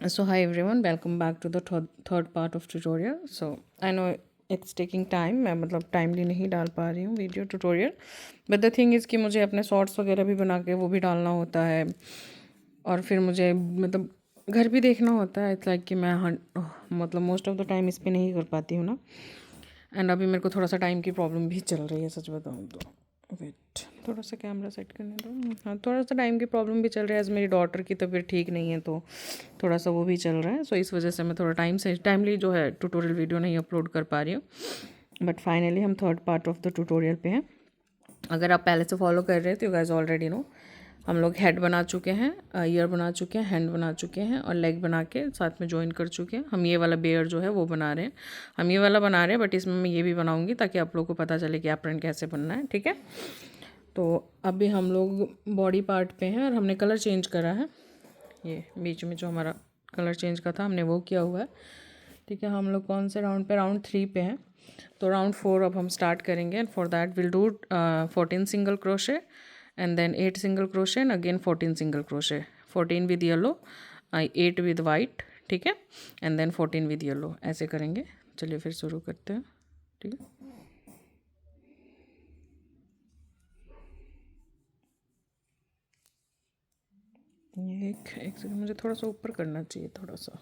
So hi everyone, welcome back to the third part of tutorial. So I know it's taking time, मैं मतलब timely नहीं डाल पा रही हूँ video tutorial, but the thing is कि मुझे अपने शॉर्ट्स वगैरह भी बना के वो भी डालना होता है, और फिर मुझे मतलब घर भी देखना होता है। इट्स लाइक कि मैं मतलब मोस्ट ऑफ द टाइम इस पर नहीं कर पाती हूँ ना। एंड अभी मेरे को थोड़ा सा टाइम की प्रॉब्लम भी चल रही है, सच बताऊँ तो। वेट, थोड़ा सा कैमरा सेट करने दो। हाँ, थोड़ा सा टाइम की प्रॉब्लम भी चल रहा है, एज मेरी डॉटर की तबीयत ठीक नहीं है, तो थोड़ा सा वो भी चल रहा है। सो इस वजह से मैं थोड़ा टाइमली जो है ट्यूटोरियल वीडियो नहीं अपलोड कर पा रही हूँ। बट फाइनली हम third part of the tutorial पे हैं। अगर आप पहले से फॉलो कर रहे हैं तो यू गाइस ऑलरेडी नो, हम लोग हेड बना चुके हैं, ईयर बना चुके हैं, हैंड बना चुके हैं, और लेग बना के साथ में ज्वाइन कर चुके हैं। हम ये वाला बेयर जो है वो बना रहे हैं, हम ये वाला बना रहे हैं, बट इसमें मैं ये भी बनाऊंगी ताकि आप लोगों को पता चले कि एप्रन कैसे बनना है। ठीक है, तो अभी हम लोग बॉडी पार्ट पे हैं और हमने कलर चेंज करा है। ये बीच में जो हमारा कलर चेंज का था हमने वो किया हुआ है। ठीक है, हम लोग कौन से राउंड पे, राउंड 3 पे हैं, तो राउंड 4 अब हम स्टार्ट करेंगे। And for that will do 14 single crochet and then 8 single crochet and again 14 single crochet. 14 with yellow, 8 with white, ठीक है, एंड देन 14 विद येलो, ऐसे करेंगे। चलिए फिर शुरू करते हैं। ठीक है, ये एक सेकंड, मुझे थोड़ा सा ऊपर करना चाहिए, थोड़ा सा।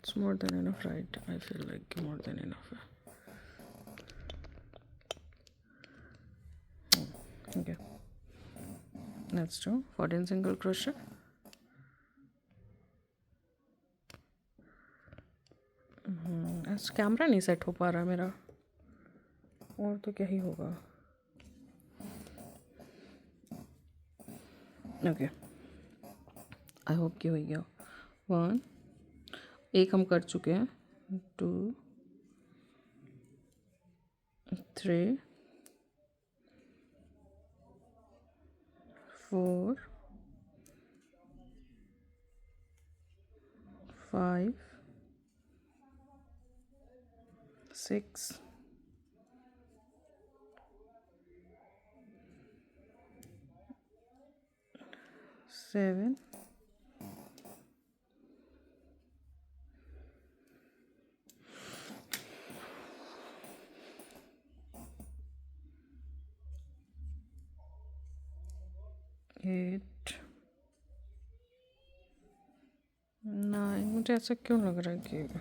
It's more than enough, right? I feel like more than enough. Okay, let's do 14 single crochet. Camera नहीं सेट हो पा रहा मेरा, और तो क्या ही होगा। ओके, आई होप कि हो गया। 1, एक हम कर चुके हैं, 2, 3, 4, 5, 6, 7, 8, 9। मुझे ऐसा क्यों लग रहा है कि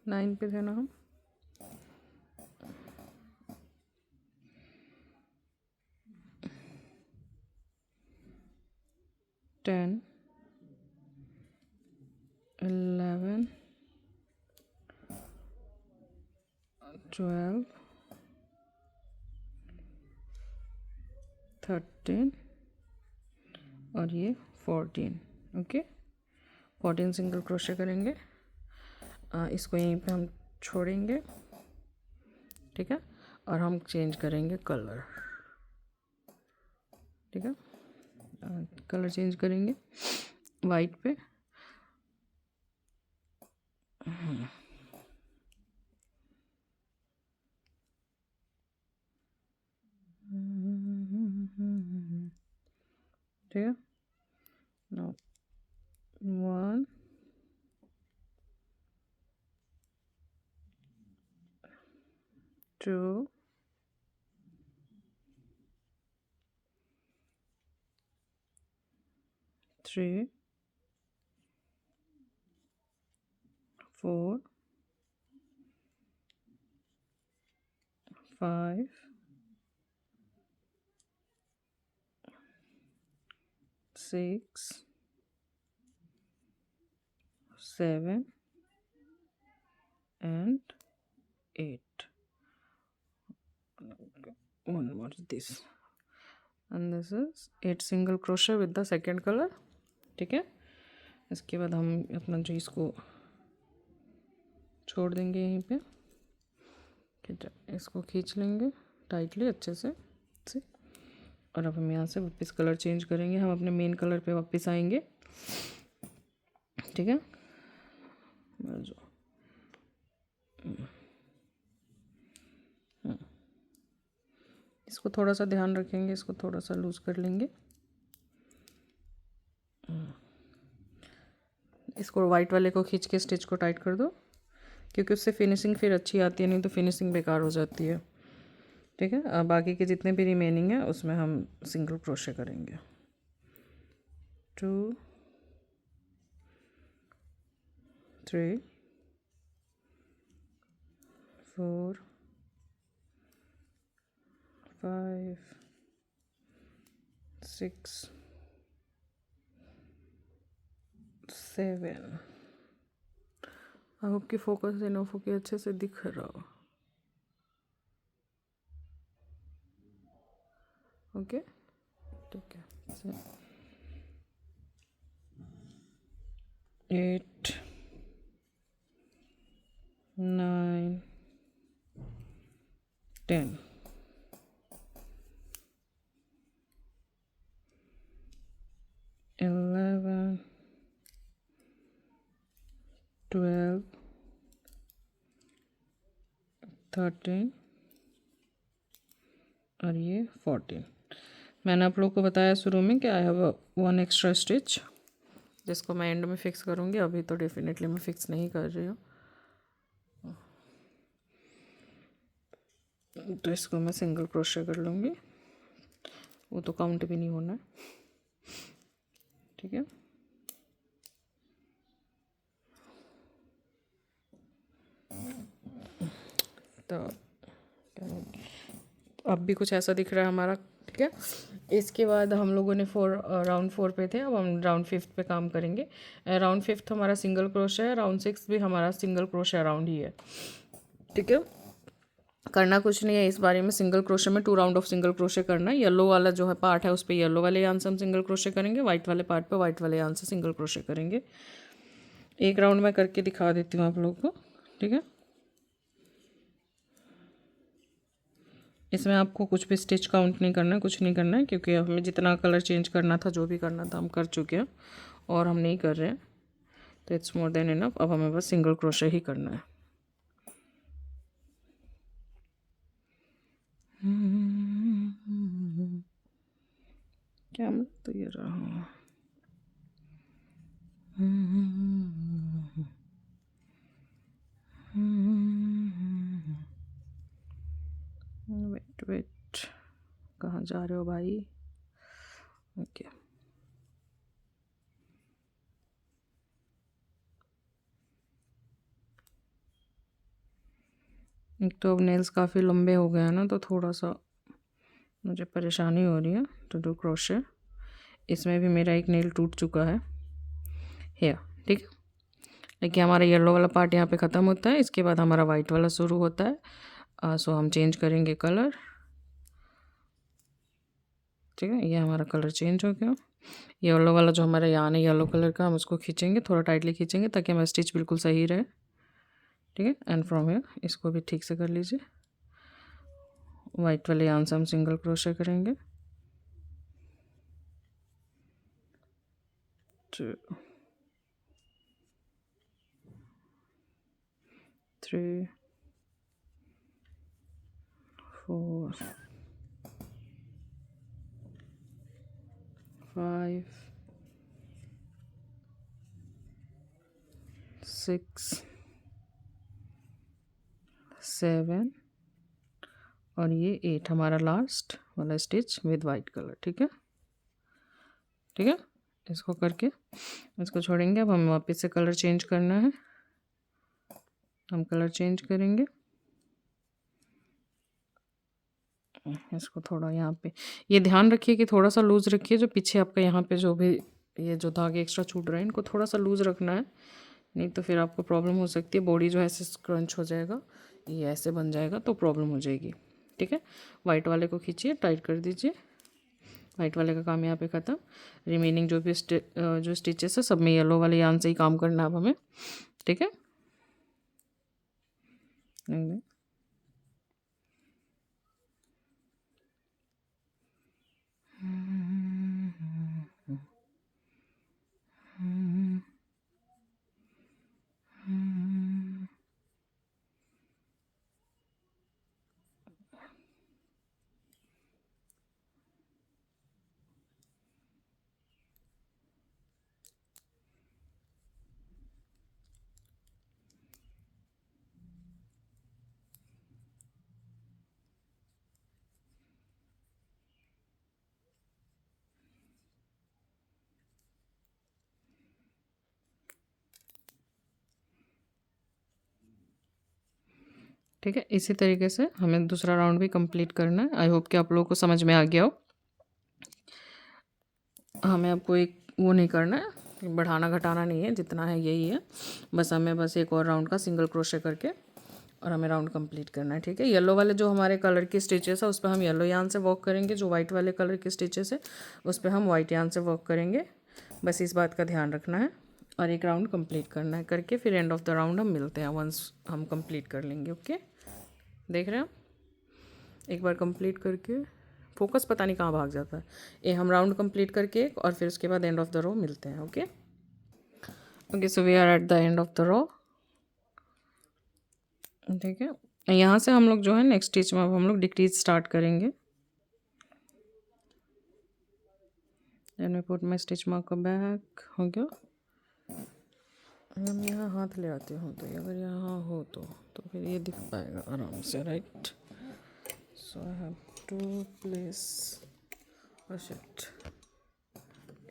9 पे थे ना हम। 10, 11, 12, 13 और ये 14। ओके, 14 सिंगल क्रोशे करेंगे। इसको यहीं पे हम छोड़ेंगे, ठीक है, और हम चेंज करेंगे कलर। ठीक है, कलर चेंज करेंगे वाइट पे। ठीक है, no 1, 2, 3, 4, 5, 6, 7 and 8. One more this, and this is 8 single crochet with the second color। ठीक है, इसके बाद हम अपना जो इसको छोड़ देंगे यहीं पे। इसको खींच लेंगे टाइटली अच्छे से। और अब हम यहाँ से वापस कलर चेंज करेंगे, हम अपने मेन कलर पे वापस आएंगे। ठीक है, इसको थोड़ा सा ध्यान रखेंगे, इसको थोड़ा सा लूज कर लेंगे। इसको वाइट वाले को खींच के स्टिच को टाइट कर दो, क्योंकि उससे फिनिशिंग फिर अच्छी आती है, नहीं तो फिनिशिंग बेकार हो जाती है। ठीक है, अब बाकी के जितने भी रिमेनिंग है उसमें हम सिंगल क्रोशे करेंगे। 2 3 4 5 6 7। आई होप कि फोकस इनफ हो के अच्छे से दिख रहा हो। ओके, ठीक है। 8 9 10 11 12 13 और ये 14। मैंने आप लोग को बताया शुरू में कि आई हैव 1 एक्स्ट्रा स्टिच, जिसको मैं एंड में फिक्स करूँगी। अभी तो डेफिनेटली मैं फिक्स नहीं कर रही हूँ, तो इसको मैं सिंगल क्रोशे कर लूँगी। वो तो काउंट भी नहीं होना है। ठीक है, तो अब भी कुछ ऐसा दिख रहा है हमारा। ठीक है, इसके बाद हम लोगों ने राउंड 4 पे थे, अब हम राउंड 5 पे काम करेंगे। राउंड 5 हमारा सिंगल क्रोशे है, राउंड 6 भी हमारा सिंगल क्रोशे राउंड ही है। ठीक है, करना कुछ नहीं है इस बारे में। सिंगल क्रोशे में 2 राउंड ऑफ सिंगल क्रोशे करना है। येलो वाला जो है पार्ट है उस पर येलो वाले यार्न से हम सिंगल क्रोशे करेंगे, वाइट वाले पार्ट पे वाइट वाले यार्न से सिंगल क्रोशे करेंगे। एक राउंड में करके दिखा देती हूँ आप लोगों को। ठीक है, इसमें आपको कुछ भी स्टिच काउंट नहीं करना है, कुछ नहीं करना है, क्योंकि हमें जितना कलर चेंज करना था, जो भी करना था हम कर चुके हैं और हम नहीं कर रहे हैं, तो इट्स मोर देन इनफ। अब हमें बस सिंगल क्रोशे ही करना है। क्या मैं तो ये रहा वेट, कहाँ जा रहे हो भाई? ओके, एक तो अब नेल्स काफ़ी लंबे हो गए हैं ना, तो थोड़ा सा मुझे परेशानी हो रही है टू डू क्रोशे। इसमें भी मेरा एक नेल टूट चुका है हेयर। ठीक है, लेकिन हमारा येलो वाला पार्ट यहाँ पे ख़त्म होता है, इसके बाद हमारा वाइट वाला शुरू होता है। सो हम चेंज करेंगे कलर। ठीक है, ये हमारा कलर चेंज हो गया। येलो वाला जो हमारा यार्न है येलो कलर का, हम उसको खींचेंगे, थोड़ा टाइटली खींचेंगे ताकि हमारा स्टिच बिल्कुल सही रहे। ठीक है, एंड फ्रॉम हियर इसको भी ठीक से कर लीजिए। वाइट वाले यार्न से हम सिंगल क्रोशे करेंगे। 2 3 4 5 6 7 और ये 8 हमारा लास्ट वाला स्टिच विद वाइट कलर। ठीक है, ठीक है, इसको करके इसको छोड़ेंगे। अब हमें वापस से कलर चेंज करना है, हम कलर चेंज करेंगे। इसको थोड़ा यहाँ पे ये ध्यान रखिए कि थोड़ा सा लूज़ रखिए, जो पीछे आपका यहाँ पे जो भी ये जो धागे एक्स्ट्रा छूट रहे हैं इनको थोड़ा सा लूज़ रखना है, नहीं तो फिर आपको प्रॉब्लम हो सकती है। बॉडी जो है ऐसे क्रंच हो जाएगा, ये ऐसे बन जाएगा तो प्रॉब्लम हो जाएगी। ठीक है, वाइट वाले को खींचिए, टाइट कर दीजिए। वाइट वाले का काम यहाँ पे ख़त्म। रिमेनिंग जो भी जो स्टिचेस है सब में येलो वाले यार्न से ही काम करना है अब हमें। ठीक है, नहीं, ठीक है। इसी तरीके से हमें दूसरा राउंड भी कंप्लीट करना है। आई होप कि आप लोगों को समझ में आ गया हो। हमें अब कोई वो नहीं करना है, बढ़ाना घटाना नहीं है, जितना है यही है। बस हमें बस एक और राउंड का सिंगल क्रोशे करके और हमें राउंड कंप्लीट करना है। ठीक है। येलो वाले जो हमारे कलर की स्टिचेस है उस पर हम येलो यान से वर्क करेंगे, जो वाइट वाले कलर की स्टिचेस है उस पर हम वाइट यान से वर्क करेंगे। बस इस बात का ध्यान रखना है और एक राउंड कंप्लीट करना है करके फिर एंड ऑफ द राउंड हम मिलते हैं वंस हम कंप्लीट कर लेंगे। ओके, देख रहे हैं आप, एक बार कंप्लीट करके फोकस पता नहीं कहाँ भाग जाता है। ये हम राउंड कंप्लीट करके और फिर उसके बाद एंड ऑफ द रो मिलते हैं। Okay okay, so we are at the end of the row. ठीक है। यहाँ से हम लोग जो है नेक्स्ट स्टिच में अब हम लोग डिक्रीज स्टार्ट करेंगे। Then we put my stitch marker back. हो गया। हम यहाँ हाथ ले आते हो तो अगर यहाँ हो तो फिर ये दिख पाएगा आराम से, right. So I have to place shit,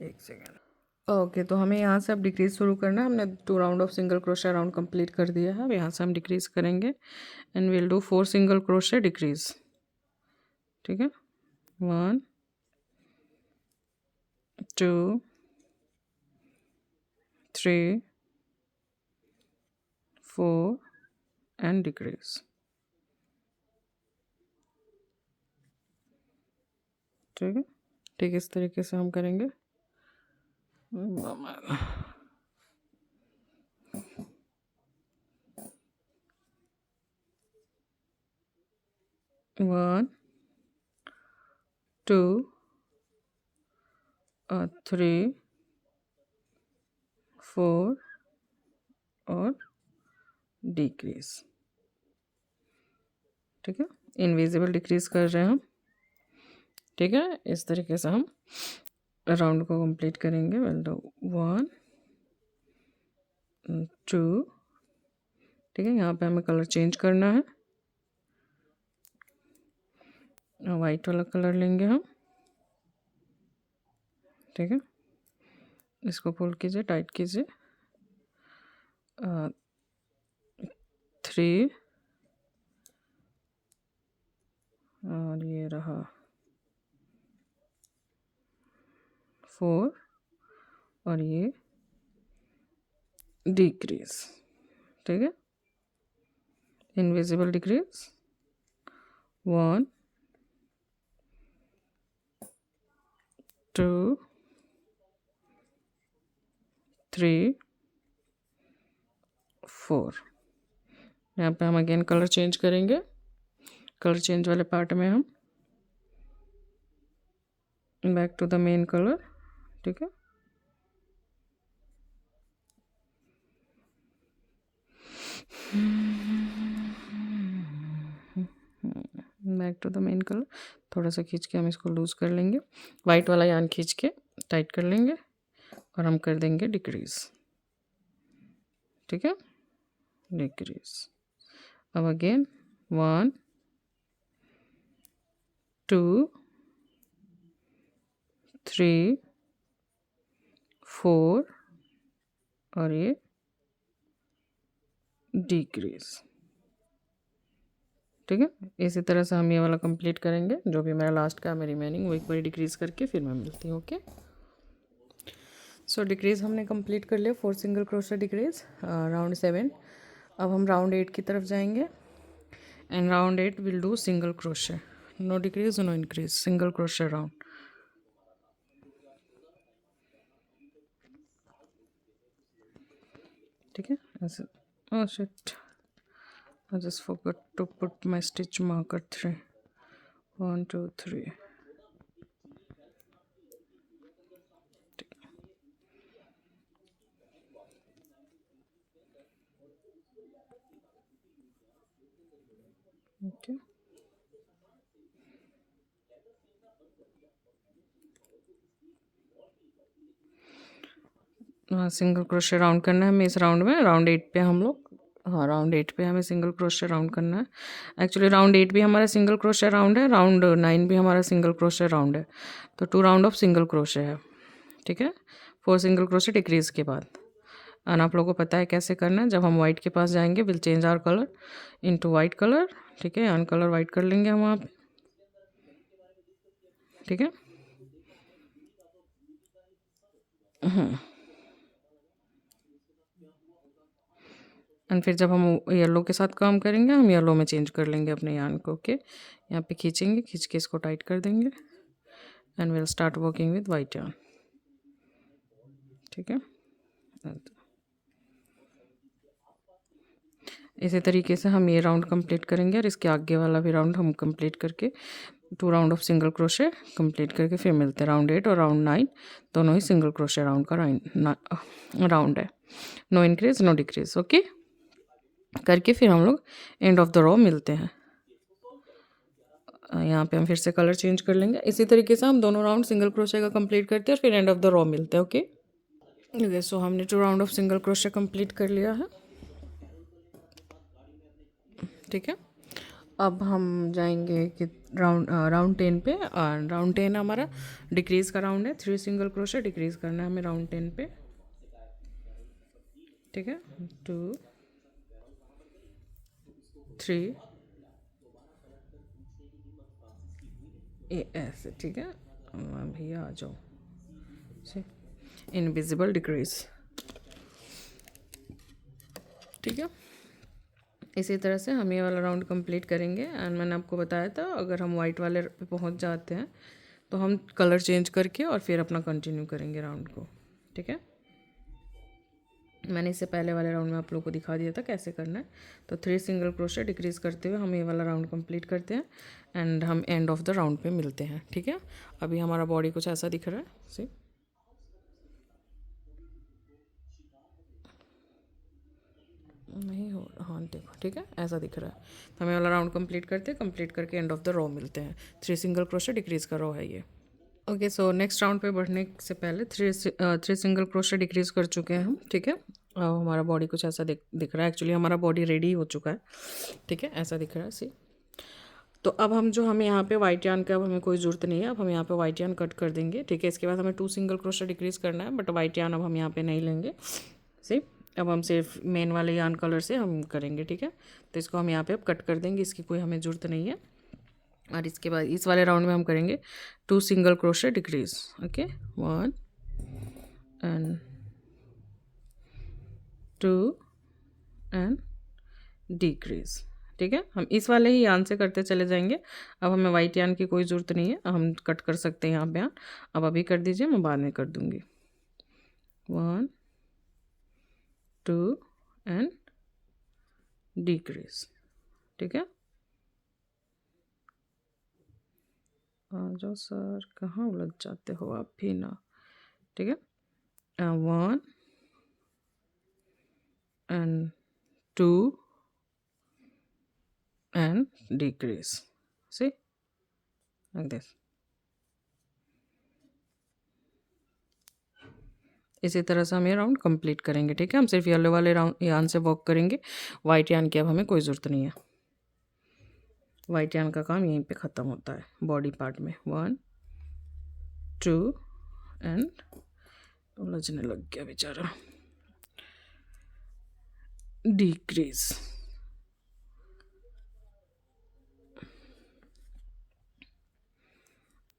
एक सेकेंड। ओके, तो हमें यहाँ से अब डिक्रीज शुरू करना है। हमने 2 round of single crochet round complete कर दिया है। अब यहाँ से हम डिक्रीज करेंगे and will do 4 single crochet decrease. ठीक है, 1 2 3 4 एंड डिक्रीज। ठीक है, ठीक इस तरीके से हम करेंगे। 1 2 3 4 और डिक्रीज। ठीक है, इनविजिबल डिक्रीज कर रहे हैं हम। ठीक है, इस तरीके से हम राउंड को कंप्लीट करेंगे। Well do 1 2। ठीक है, यहाँ पे हमें कलर चेंज करना है। वाइट वाला कलर लेंगे हम। ठीक है, इसको पुल कीजिए, टाइट कीजिए। 3 और ये रहा 4 और ये डिक्रीज। ठीक है, इनविजिबल डिक्रीज 1 2 3 4। यहाँ पे हम अगेन कलर चेंज करेंगे। कलर चेंज वाले पार्ट में हम back to the main colour. ठीक है, back to the main colour. थोड़ा सा खींच के हम इसको लूज कर लेंगे। वाइट वाला यान खींच के टाइट कर लेंगे और हम कर देंगे डिक्रीज। ठीक है, डिक्रीज। अब अगेन 1 2 3 4 और ये डिक्रीज। ठीक है, इसी तरह से हम ये वाला कंप्लीट करेंगे। जो भी मेरा लास्ट का मैं रिमेनिंग वो एक बार डिक्रीज करके फिर मैं मिलती हूँ। ओके, सो डिक्रीज हमने कंप्लीट कर लिया, 4 सिंगल क्रोशे डिक्रीज राउंड 7। अब हम राउंड 8 की तरफ जाएंगे and round 8 will do single crochet, no decrease no increase, single crochet round. ठीक है, ऐसे। Oh shit, I just forgot to put my stitch marker 3. 1 2 3. Okay. हाँ, सिंगल क्रोशे राउंड करना है हमें इस राउंड में। राउंड 8 पे हम लोग, हाँ राउंड 8 पे हमें सिंगल क्रोशे राउंड करना है। एक्चुअली राउंड 8 भी हमारा सिंगल क्रोशे राउंड है, राउंड 9 भी हमारा सिंगल क्रोशे राउंड है। तो 2 राउंड ऑफ सिंगल क्रोशे है, ठीक है। 4 सिंगल क्रोशे डिक्रीज के बाद। और आप लोगों को पता है कैसे करना है। जब हम वाइट के पास जाएंगे will change our colour into white colour, ठीक है। अनकलर वाइट कर लेंगे हम वहाँ पे, ठीक है। एंड फिर जब हम येलो के साथ काम करेंगे हम येलो में चेंज कर लेंगे अपने यार्न को। ओके, यहाँ पे खींचेंगे, खींच के इसको टाइट कर देंगे and will start working with white yarn, ठीक है। इसी तरीके से हम ये राउंड कंप्लीट करेंगे और इसके आगे वाला भी राउंड हम कंप्लीट करके 2 round of single crochet complete करके फिर मिलते हैं। राउंड 8 और राउंड 9 दोनों ही सिंगल क्रोशे राउंड का राउंड है। No increase no decrease, okay. करके फिर हम लोग एंड ऑफ द रो मिलते हैं। यहाँ पे हम फिर से कलर चेंज कर लेंगे। इसी तरीके से हम दोनों राउंड सिंगल क्रोशे का कंप्लीट करते हैं और फिर एंड ऑफ द रो मिलते हैं, ओके। सो हमने 2 round of single crochet complete कर लिया है, ठीक है। अब हम जाएंगे कि राउंड 10 पे। और राउंड 10 हमारा डिक्रीज़ का राउंड है। 3 सिंगल क्रोशे डिक्रीज़ करना है हमें राउंड 10 पे, ठीक है। 2 3 ऐसे, ठीक है। भैया आ जाओ, इनविजिबल डिक्रीज, ठीक है। इसी तरह से हम ये वाला राउंड कंप्लीट करेंगे। एंड मैंने आपको बताया था अगर हम वाइट वाले पे पहुंच जाते हैं तो हम कलर चेंज करके और फिर अपना कंटिन्यू करेंगे राउंड को, ठीक है। मैंने इससे पहले वाले राउंड में आप लोगों को दिखा दिया था कैसे करना है। तो 3 सिंगल क्रोशे डिक्रीज़ करते हुए हम ये वाला राउंड कंप्लीट करते हैं एंड हम एंड ऑफ द राउंड पे मिलते हैं, ठीक है। अभी हमारा बॉडी कुछ ऐसा दिख रहा है, सी नहीं हो, हाँ देखो, ठीक है, ऐसा दिख रहा है। तो हमें वाला राउंड कंप्लीट करते हैं, कंप्लीट करके एंड ऑफ द रो मिलते हैं। 3 सिंगल क्रोशे डिक्रीज़ का रो है ये, ओके। सो नेक्स्ट राउंड पे बढ़ने से पहले 3 सिंगल क्रोशे डिक्रीज कर चुके हैं हम, ठीक है। हमारा बॉडी कुछ ऐसा दिख रहा है। एक्चुअली हमारा बॉडी रेडी हो चुका है, ठीक है, ऐसा दिख रहा है, सी। तो अब हम जो हमें यहाँ पे वाइट यार्न का अब हमें कोई ज़रूरत नहीं है। अब हम यहाँ पे वाइट यार्न कट कर देंगे, ठीक है। इसके बाद हमें 2 सिंगल क्रोशे डिक्रीज करना है, बट वाइट यार्न अब हम यहाँ पे नहीं लेंगे, सी। अब हम सिर्फ मेन वाले यार्न कलर से हम करेंगे, ठीक है। तो इसको हम यहाँ पे अब कट कर देंगे, इसकी कोई हमें ज़रूरत नहीं है। और इसके बाद इस वाले राउंड में हम करेंगे 2 single crochet decrease, okay. 1 and 2 and decrease, ठीक है। हम इस वाले ही यान से करते चले जाएंगे। अब हमें वाइट यान की कोई ज़रूरत नहीं है, हम कट कर सकते हैं यहाँ पे यान। अब अभी कर दीजिए, मैं बाद में कर दूँगी। 1 2 एंड डिक्रीज, ठीक है। आ जाओ सर, कहाँ उलझ जाते हो आप भी ना, ठीक है। 1 and 2 and decrease, see, like this। इसी तरह से हम ये राउंड कंप्लीट करेंगे, ठीक है। हम सिर्फ येलो वाले राउंड यान से वर्क करेंगे, वाइट यान की अब हमें कोई ज़रूरत नहीं है। वाइट यान का काम यहीं पे ख़त्म होता है बॉडी पार्ट में। 1 2 एंड उलझने लग गया बेचारा, डिक्रीज।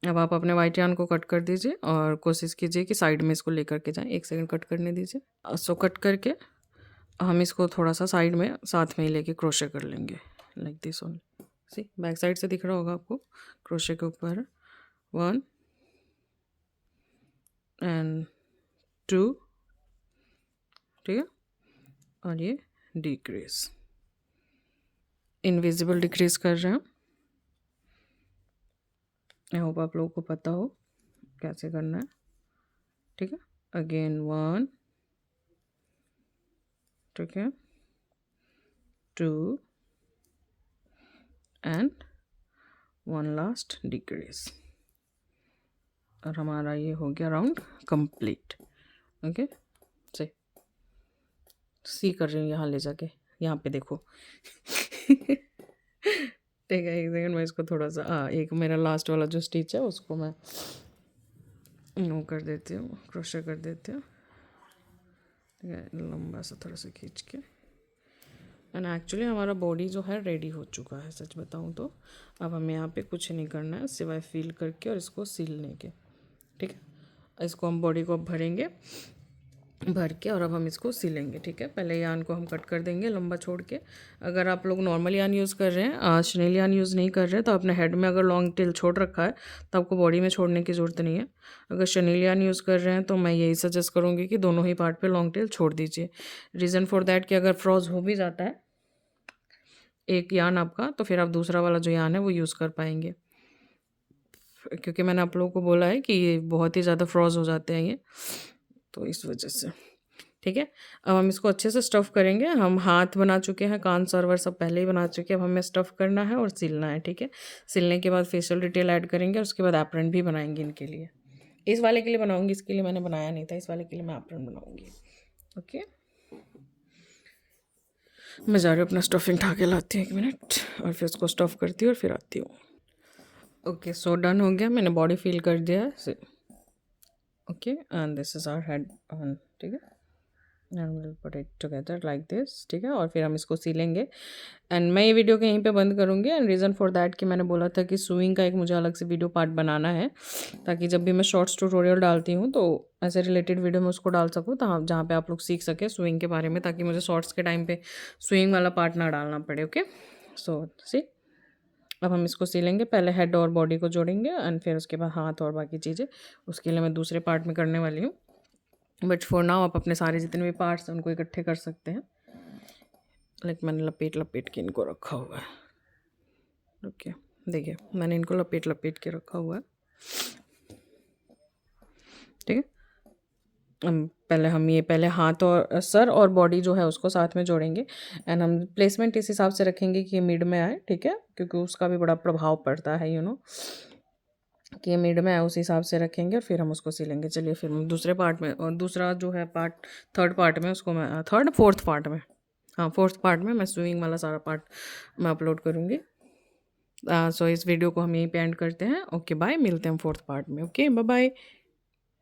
अब आप अपने वाइट यान को कट कर दीजिए और कोशिश कीजिए कि साइड में इसको लेकर के जाएं। 1 सेकंड कट करने दीजिए। सो कट करके हम इसको थोड़ा सा साइड में साथ में ही लेके क्रोशे कर लेंगे, like this only, see. Back side से दिख रहा होगा आपको, क्रोशे के ऊपर 1 एंड 2, ठीक है। और ये डिक्रीज, इनविजिबल डिक्रीज कर रहे हैं। आई होप आप लोगों को पता हो कैसे करना है। ठीक है, अगेन 1, ठीक है, 2 एंड 1 लास्ट डिक्रीज, और हमारा ये हो गया राउंड कंप्लीट। ओके, सही सी कर रही हूँ यहाँ ले जाके, यहाँ पे देखो। ठीक है, एक सेकंड मैं इसको थोड़ा सा एक मेरा लास्ट वाला जो स्टिच है उसको मैं नो कर देती हूँ, क्रोशे कर देती हूँ। ठीक है, लंबा सा थोड़ा सा खींच के। एंड एक्चुअली हमारा बॉडी जो है रेडी हो चुका है, सच बताऊँ तो। अब हमें यहाँ पे कुछ नहीं करना है सिवाय फील करके और इसको सिलने के। ठीक है, इसको हम बॉडी को अब भरेंगे, भर के और अब हम इसको सिलेंगे। ठीक है, पहले यान को हम कट कर देंगे लंबा छोड़ के। अगर आप लोग नॉर्मल यान यूज़ कर रहे हैं, शनेल यान यूज़ नहीं कर रहे हैं, तो अपने हेड में अगर लॉन्ग टेल छोड़ रखा है तो आपको बॉडी में छोड़ने की ज़रूरत नहीं है। अगर शनेल यान यूज़ कर रहे हैं तो मैं यही सजेस्ट करूँगी कि दोनों ही पार्ट पे लॉन्ग टेल छोड़ दीजिए। रीज़न फॉर दैट कि अगर फ्रॉज हो भी जाता है एक यान आपका, तो फिर आप दूसरा वाला जो यान है वो यूज़ कर पाएंगे, क्योंकि मैंने आप लोगों को बोला है कि ये बहुत ही ज़्यादा फ्रॉज हो जाते हैं ये, तो इस वजह से। ठीक है, अब हम इसको अच्छे से स्टफ़ करेंगे। हम हाथ बना चुके हैं, कान सर्वर सब पहले ही बना चुके हैं। अब हमें स्टफ़ करना है और सिलना है। ठीक है, सिलने के बाद फेशियल डिटेल ऐड करेंगे और उसके बाद एप्रन भी बनाएंगे इनके लिए। इस वाले के लिए बनाऊंगी, इसके लिए मैंने बनाया नहीं था, इस वाले के लिए मैं एप्रन बनाऊंगी। ओके, मैं जा रही हूँ अपना स्टफिंग उठा के लाती हूँ, 1 मिनट, और फिर उसको स्टफ़ करती हूँ और फिर आती हूँ। ओके, सो डन हो गया, मैंने बॉडी फील कर दिया है। Okay, and this is our head on. ठीक है, and will put it together like this. ठीक है, और फिर हम इसको सिलेंगे। एंड मैं ये वीडियो को यहीं पे बंद करूँगी। एंड रीज़न फॉर दैट कि मैंने बोला था कि सुइंग का एक मुझे अलग से वीडियो पार्ट बनाना है, ताकि जब भी मैं शॉर्ट्स ट्यूटोरियल डालती हूँ तो ऐसे रिलेटेड वीडियो में उसको डाल सकूँ, तो जहाँ पे आप लोग सीख सके सुइंग के बारे में, ताकि मुझे शॉर्ट्स के टाइम पे सुइंग वाला पार्ट ना डालना पड़े। ओके, सो सी अब हम इसको सिलेंगे। पहले हेड और बॉडी को जोड़ेंगे एंड फिर उसके बाद हाथ और बाकी चीज़ें, उसके लिए मैं दूसरे पार्ट में करने वाली हूँ। बट फॉर नाउ आप अपने सारे जितने भी पार्ट्स हैं उनको इकट्ठे कर सकते हैं। लाइक मैंने लपेट लपेट के इनको रखा हुआ है। ओके, देखिए मैंने इनको लपेट लपेट के रखा हुआ है। ठीक है, पहले हाथ और सर और बॉडी जो है उसको साथ में जोड़ेंगे। एंड हम प्लेसमेंट इस हिसाब से रखेंगे कि ये मिड में आए। ठीक है, क्योंकि उसका भी बड़ा प्रभाव पड़ता है, कि ये मिड में आए, उस हिसाब से रखेंगे और फिर हम उसको सिलेंगे। चलिए फिर हम दूसरे पार्ट में, और दूसरा जो है पार्ट थर्ड पार्ट में, उसको मैं फोर्थ पार्ट में, हाँ फोर्थ पार्ट में मैं स्विंग वाला सारा पार्ट मैं अपलोड करूँगी। सो इस वीडियो को हम यहीं पे एंड करते हैं। ओके बाय, मिलते हैं हम फोर्थ पार्ट में। Okay bye bye.